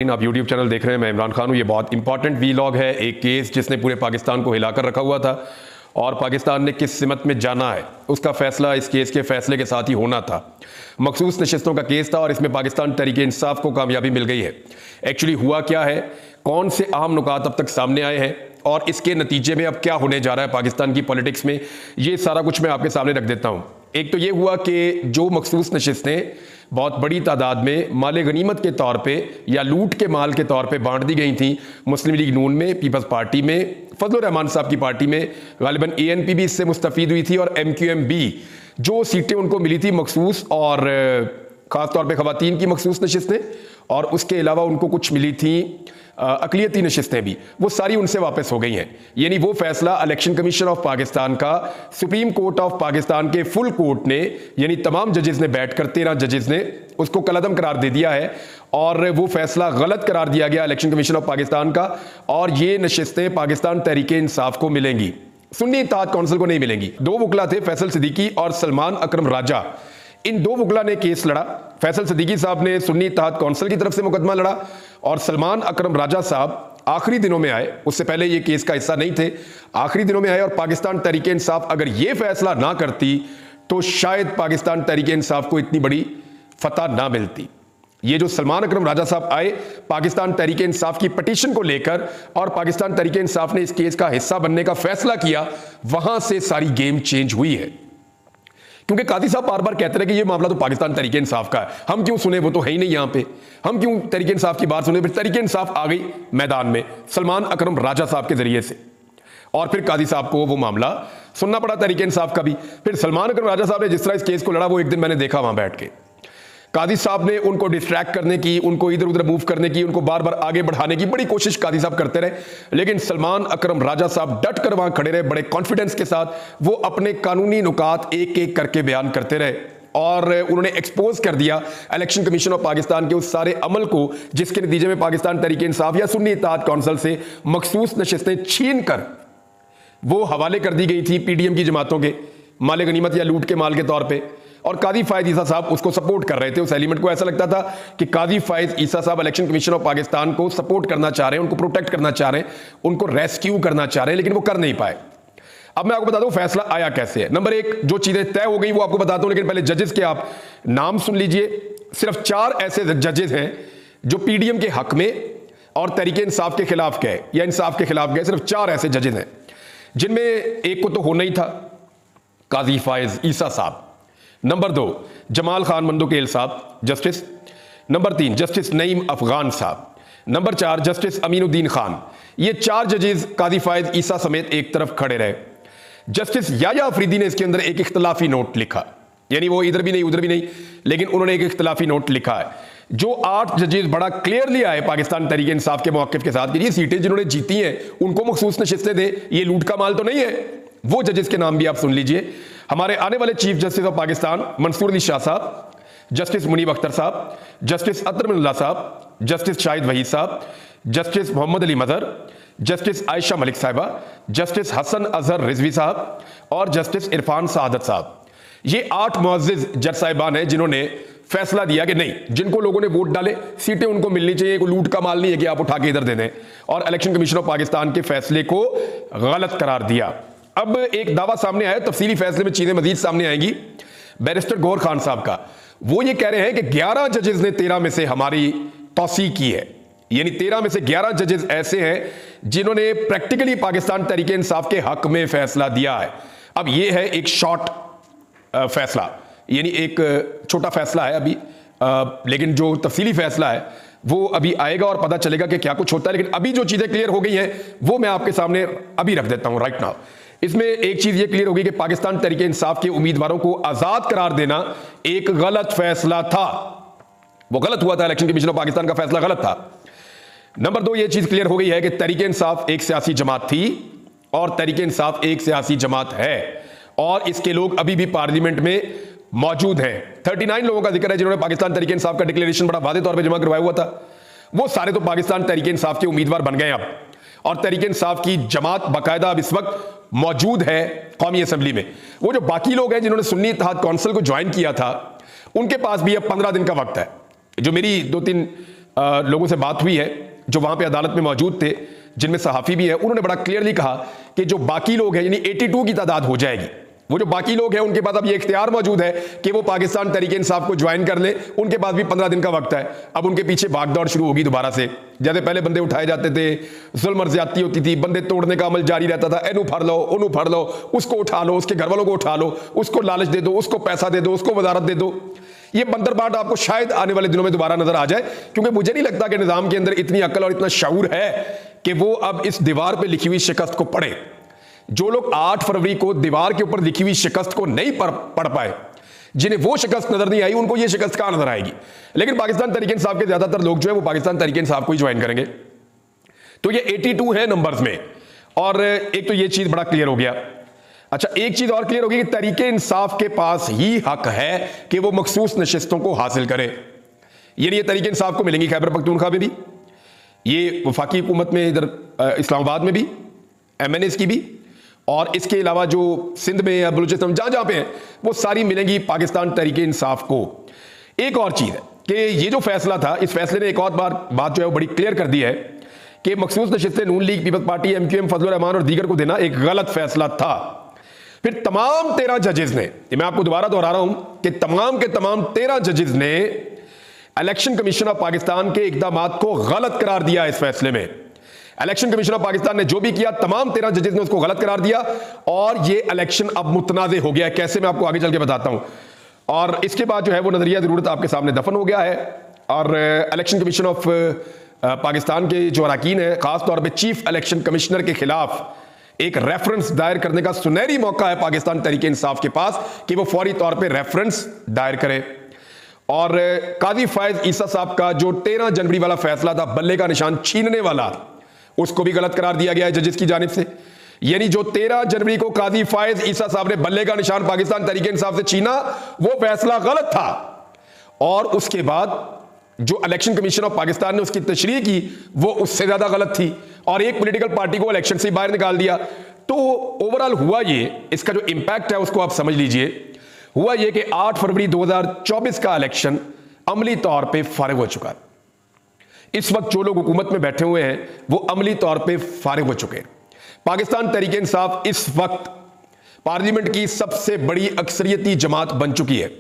नाज़रीन, आप YouTube channel देख रहे हैं। मैं इमरान खान हूँ। ये बहुत इंपॉर्टेंट वीलॉग है, एक केस जिसने पूरे पाकिस्तान को हिलाकर रखा हुआ था और पाकिस्तान ने किस सिमत में जाना है उसका फैसला इस केस के फैसले के साथ ही होना था। मखसूस नशिस्तों का केस था और इसमें पाकिस्तान तहरीक इंसाफ को कामयाबी मिल गई है। एक्चुअली हुआ क्या है, कौन से अहम नुकात अब तक सामने आए हैं और इसके नतीजे में अब क्या होने जा रहा है पाकिस्तान की पॉलिटिक्स में, ये सारा कुछ मैं आपके सामने रख देता हूँ। एक तो ये हुआ कि जो मखसूस नशिस्तें बहुत बड़ी तादाद में माल गनीमत के तौर पे या लूट के माल के तौर पे बांट दी गई थी मुस्लिम लीग नून में, पीपल्स पार्टी में, फजल रहमान साहब की पार्टी में, गालिबन ANP भी इससे मुस्तफीद हुई थी और MQM भी जो सीटें उनको मिली थी मखसूस और ख़ास तौर पे ख़वातीन की मखसूस नशिस्तें और उसके अलावा उनको कुछ मिली थी अक़लियती नशिस्तें भी, वो सारी उनसे वापस हो गई हैं। यानी वो फैसला इलेक्शन कमीशन ऑफ पाकिस्तान का सुप्रीम कोर्ट ऑफ पाकिस्तान के फुल कोर्ट ने यानी तमाम जजेस ने बैठकर 13 जजेस ने उसको कलअदम करार दे दिया है और वो फैसला गलत करार दिया गया इलेक्शन कमीशन ऑफ पाकिस्तान का और ये नशिस्तें पाकिस्तान तहरीक इंसाफ को मिलेंगी, सुन्नी इत्तेहाद कौंसिल को नहीं मिलेंगी। दो वकला थे, फैसल सिद्दीकी और सलमान अकरम राजा। इन दो वकला ने केस लड़ा। फैसल सिद्दीकी साहब ने सुन्नी इत्तेहाद कौंसिल की तरफ से मुकदमा लड़ा और सलमान अकरम राजा साहब आखिरी दिनों में आए, उससे पहले ये केस का हिस्सा नहीं थे, आखिरी दिनों में आए और पाकिस्तान तहरीक इंसाफ अगर ये फैसला ना करती तो शायद पाकिस्तान तहरीक इंसाफ को इतनी बड़ी फतह ना मिलती। ये जो सलमान अकरम राजा साहब आए पाकिस्तान तहरीक इंसाफ की पिटीशन को लेकर और पाकिस्तान तहरीक इंसाफ ने इस केस का हिस्सा बनने का फैसला किया, वहां से सारी गेम चेंज हुई है। क्योंकि कादी साहब बार बार कहते रहे कि ये मामला तो पाकिस्तान तहरीक इंसाफ का है, हम क्यों सुने, वो तो है ही नहीं यहाँ पे, हम क्यों तहरीक इंसाफ की बात सुने। फिर तहरीक इंसाफ आ गई मैदान में सलमान अकरम राजा साहब के जरिए से और फिर कादी साहब को वो मामला सुनना पड़ा तहरीक इंसाफ का भी। फिर सलमान अकरम राजा साहब ने जिस तरह इस केस को लड़ा वो एक दिन मैंने देखा वहां बैठ के। कादी साहब ने उनको डिस्ट्रैक्ट करने की, उनको इधर उधर मूव करने की, उनको बार बार आगे बढ़ाने की बड़ी कोशिश कादी साहब करते रहे, लेकिन सलमान अकरम राजा साहब डट कर वहां खड़े रहे बड़े कॉन्फिडेंस के साथ। वो अपने कानूनी नुकात एक एक करके बयान करते रहे और उन्होंने एक्सपोज कर दिया इलेक्शन कमीशन ऑफ पाकिस्तान के उस सारे अमल को जिसके नतीजे में पाकिस्तान तहरीक इंसाफ या सुन्नी इत्तेहाद कौंसिल से मखसूस नशिस्तें छीन कर वो हवाले कर दी गई थी PDM की जमातों के माल गनीमत या लूट के माल के तौर पे। और कादी फायद ईसा साहब उसको सपोर्ट कर रहे थे, उस एलिमेंट को। ऐसा लगता था कि कादी फायद ईसा साहब इलेक्शन कमीशन ऑफ पाकिस्तान को सपोर्ट करना चाह रहे हैं, उनको प्रोटेक्ट करना चाह रहे हैं, उनको रेस्क्यू करना चाह रहे हैं, लेकिन वो कर नहीं पाए। अब मैं आपको बता दूं फैसला आया कैसे है। नंबर एक, जो चीजें तय हो गई वो आपको बताता हूं, लेकिन पहले जजेस के आप नाम सुन लीजिए। सिर्फ 4 ऐसे जजेस हैं जो PDM के हक में और तहरीक इंसाफ के खिलाफ गए या इंसाफ के खिलाफ गए। सिर्फ 4 ऐसे जजेस हैं जिनमें एक को तो होना ही था, काजी फायज ईसा साहब। नंबर 2, जमाल खान मंदोकेल साहब justice. Number 3, justice Naeem Afghan साहब। Number 4, justice Aminuddin Khan. ये 4 जजेस काजी फायज ईसा समेत एक तरफ खड़े रहे। जस्टिस याया अफरीदी ने इसके अंदर एक इख्तलाफी नोट लिखा, यानी वो इधर भी नहीं उधर भी नहीं, लेकिन उन्होंने एक इख्तलाफी नोट लिखा है। जो 8 जजेस बड़ा क्लियरली आए पाकिस्तान तहरीक इंसाफ के मौक़िफ़ के साथ कि ये सीटें जिन्होंने जीती हैं उनको मखसूस नशिस्तें दे, ये लूट का माल तो नहीं है। वो जजेस के नाम भी आप सुन लीजिए। हमारे आने वाले chief justice of Pakistan Mansoor Ali Shah साहब, जस्टिस मुनीब अख्तर साहब, जस्टिस अतर मिन्नल्लाह साहब, जस्टिस शाहिद वहीद साहब, जस्टिस मोहम्मद अली मदर, जस्टिस आयशा मलिक साहिबा, जस्टिस हसन अजहर रिजवी साहब और जस्टिस इरफान सआदत साहब। ये 8 मुअज़्ज़िज़ जज साहिबान हैं जिन्होंने फैसला दिया कि नहीं, जिनको लोगों ने वोट डाले सीटें उनको मिलनी चाहिए, कोई लूट का माल नहीं है कि आप उठा के इधर दे दें, और इलेक्शन कमीशन ऑफ पाकिस्तान के फैसले को गलत करार दिया। अब एक दावा सामने आया, तफसीली फैसले में चीजें मजीद सामने आएंगी, बैरिस्टर गौहर खान साहब का। वो ये कह रहे हैं कि 11 जजेस ने 13 में से हमारी तौसीक की है, यानी 13 में से 11 जजेस ऐसे हैं जिन्होंने प्रैक्टिकली पाकिस्तान तहरीक इंसाफ के हक में फैसला दिया है। अब ये है एक शॉर्ट फैसला, यानी एक छोटा फैसला है अभी, लेकिन जो तफसीली फैसला है वो अभी आएगा और पता चलेगा कि क्या कुछ होता है। लेकिन अभी जो चीजें क्लियर हो गई हैं वो मैं आपके सामने अभी रख देता हूं राइट नाउ। इसमें एक चीज ये क्लियर होगी कि पाकिस्तान तहरीक इंसाफ के उम्मीदवारों को आजाद करार देना एक गलत फैसला था, वो गलत हुआ था, इलेक्शन कमीशन ऑफ पाकिस्तान का फैसला गलत था। नंबर 2, ये चीज क्लियर हो गई है कि तहरीक इंसाफ एक सियासी जमात थी और तहरीक इंसाफ एक सियासी जमात है और इसके लोग अभी भी पार्लियामेंट में मौजूद हैं। 39 लोगों का जिक्र है जिन्होंने पाकिस्तान तहरीक इंसाफ का डिक्लेरेशन बड़ा वादे तौर पर जमा करवाया हुआ था, वो सारे तो पाकिस्तान तहरीक इंसाफ के उम्मीदवार बन गए अब, और तहरीक इंसाफ की जमात बाकायदा अब इस वक्त मौजूद है कौमी असेंबली में। वो जो बाकी लोग हैं जिन्होंने सुन्नी इत्तेहाद कौंसिल को ज्वाइन किया था उनके पास भी अब 15 दिन का वक्त है। जो मेरी 2-3 लोगों से बात हुई है जो वहां पे अदालत में मौजूद थे, जिनमें सहाफी भी है, उन्होंने बड़ा क्लियरली कहा कि जो बाकी लोग हैं यानी 82 की तादाद हो जाएगी। वो जो बाकी लोग हैं उनके पास अब ये इख्तियार मौजूद है कि वो पाकिस्तान तहरीक इंसाफ को ज्वाइन कर ले। उनके पास भी 15 दिन का वक्त है। अब उनके पीछे भागदौड़ शुरू होगी दोबारा से। जैसे पहले बंदे उठाए जाते थे, जुल्म और ज्यादती होती थी, बंदे तोड़ने का अमल जारी रहता था, एनू फड़ लो, उनू फड़ लो, उसको उठा लो, उसके घर वालों को उठा लो, उसको लालच दे दो, उसको पैसा दे दो, उसको वजारत दे दो। ये बंदरबाट आपको शायद आने वाले दिनों में दोबारा नजर आ जाए, क्योंकि मुझे नहीं लगता कि निजाम के अंदर इतनी अकल और इतना शऊर है कि वो अब इस दीवार पे लिखी हुई शिकस्त को पढ़े। जो लोग 8 फरवरी को दीवार के ऊपर लिखी हुई शिकस्त को नहीं पढ़ पाए, जिन्हें वो शिकस्त नजर नहीं आई, उनको ये शिकस्त कहां नजर आएगी। लेकिन पाकिस्तान तहरीक इंसाफ के ज्यादातर लोग जो है वो पाकिस्तान तहरीक इंसाफ को ही ज्वाइन करेंगे। तो ये 82 है नंबर्स में। और एक तो ये चीज बड़ा क्लियर हो गया। अच्छा, एक चीज और क्लियर होगी कि तहरीक इंसाफ के पास ही हक है कि वो मखसूस नशिस्तों को हासिल करे। ये तहरीक इंसाफ को मिलेंगी खैबर पख्तूनख्वा में भी, ये वफाकी हुकूमत में इधर इस्लामाबाद में भी, MNAs की भी, और इसके अलावा जो सिंध में या बलूचिस्तान जहां जहां पे है वो सारी मिलेंगी पाकिस्तान तहरीक इंसाफ को। एक और चीज है कि ये जो फैसला था, इस फैसले ने एक और बात जो है वो बड़ी क्लियर कर दी है कि मखसूस नशिस्तें Noon league, peoples party, MQM, Fazlur Rahman और दीगर को देना एक गलत फैसला था। फिर तमाम 13 जजेस ने, मैं आपको दोबारा दोहरा रहा हूं कि तमाम के तमाम 13 जजेस ने इलेक्शन कमीशन ऑफ पाकिस्तान के इकदाम को गलत करार दिया। इस फैसले में इलेक्शन कमीशन ऑफ पाकिस्तान ने जो भी किया, तमाम 13 जजेस ने उसको गलत करार दिया और ये इलेक्शन अब मुतनाज़े हो गया है। कैसे, मैं आपको आगे चल के बताता हूं। और इसके बाद जो है वो नजरिया जरूरत आपके सामने दफन हो गया है। और इलेक्शन कमीशन ऑफ पाकिस्तान के जो अरकान है, खासतौर पर चीफ इलेक्शन कमिश्नर के खिलाफ एक रेफरेंस दायर करने का सुनहरी मौका है पाकिस्तान तहरीक इंसाफ के पास कि वो फौरी तौर पर रेफरेंस दायर करे। और काजी फायज ईसा साहब का जो 13 जनवरी वाला फैसला था, बल्ले का निशान छीनने वाला, उसको भी गलत करार दिया गया है जजेस की जानिब से। यानी जो 13 जनवरी को काजी फायज ईसा साहब ने बल्ले का निशान पाकिस्तान तहरीक इंसाफ से छीना, वो फैसला गलत था। और उसके बाद जो इलेक्शन कमीशन ऑफ पाकिस्तान ने उसकी तशरीह की, वो उससे ज्यादा गलत थी और एक पॉलिटिकल पार्टी को इलेक्शन से बाहर निकाल दिया। तो ओवरऑल हुआ ये, इसका जो इंपैक्ट है उसको आप समझ लीजिए। हुआ ये कि 8 फरवरी 2024 का इलेक्शन अमली तौर पर फारिग हो चुका है। इस वक्त जो लोग हुकूमत में बैठे हुए हैं वो अमली तौर पे फारिग हो चुके हैं। पाकिस्तान तहरीक इंसाफ इस वक्त पार्लियामेंट की सबसे बड़ी अक्सरियती जमात बन चुकी है।